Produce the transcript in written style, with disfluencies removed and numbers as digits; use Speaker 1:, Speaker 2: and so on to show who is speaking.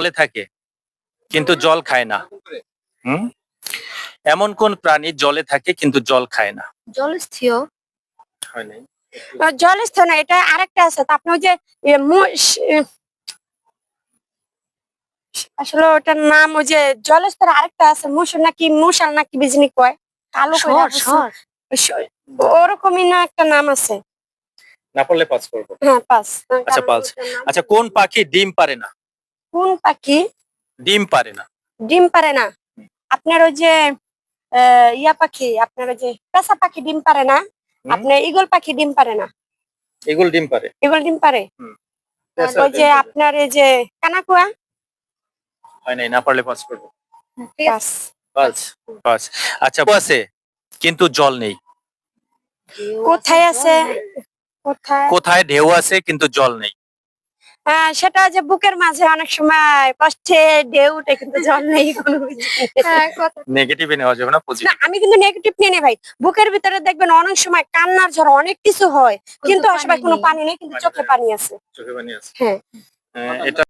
Speaker 1: জলে থাকে কিন্তু জল খায় না? হুম? এমন কোন প্রাণী জলে থাকে কিন্তু জল খায় না?
Speaker 2: জলস্থিয়।
Speaker 1: হয় নাই।
Speaker 2: জলস্থিয় না, এটা আরেকটা আছে। তো আপনি ওই যে আসলে ওটার নাম ওই যে জলস্থর আরেকটা আছে, মুসুর নাকি মুসাল নাকি বিজনি কয়, কালো কইরা ওরকমই না একটা নাম আছে।
Speaker 1: না পারলে পাস করবো।
Speaker 2: হ্যাঁ, পাস।
Speaker 1: আচ্ছা পাস। আচ্ছা কোন পাখি ডিম পারে না?
Speaker 2: কোন পাখি
Speaker 1: ডিম পারে না?
Speaker 2: ডিম পারে না? আপনার ওই যে ইয়া পাখি, আপনার ওই যে পেঁচা পাখি ডিম পারে না? আপনার ঈগল পাখি ডিম পারে না?
Speaker 1: এগুলো ডিম পারে।
Speaker 2: ঈগল ডিম পারে। ওই যে আপনার এই যে কানাকুয়া।
Speaker 1: হয় নাই, না পারলে পাস করবো।
Speaker 2: পাস।
Speaker 1: পাস। পাস। আচ্ছা আছে কিন্তু জল নেই।
Speaker 2: কোথায় আছে? কোথায়?
Speaker 1: কোথায় ঢেউ আছে কিন্তু জল নেই?
Speaker 2: সেটা যে বুকের মাঝে অনেক সময় কষ্টে ঢেউ উঠে কিন্তু জল নেই কোনো কিছু।
Speaker 1: নেগেটিভে নেওয়া যাবে না,
Speaker 2: না,
Speaker 1: পজিটিভ।
Speaker 2: আমি কিন্তু নেগেটিভ নিয়ে নেই ভাই। বুকের ভিতরে দেখবেন অনেক সময় কান্নার ঝড় অনেক কিছু হয়, কিন্তু আসলে কোনো পানি নেই, কিন্তু চোখে পানি আছে।
Speaker 1: চোখে পানি আছে।
Speaker 2: হ্যাঁ।
Speaker 1: এটা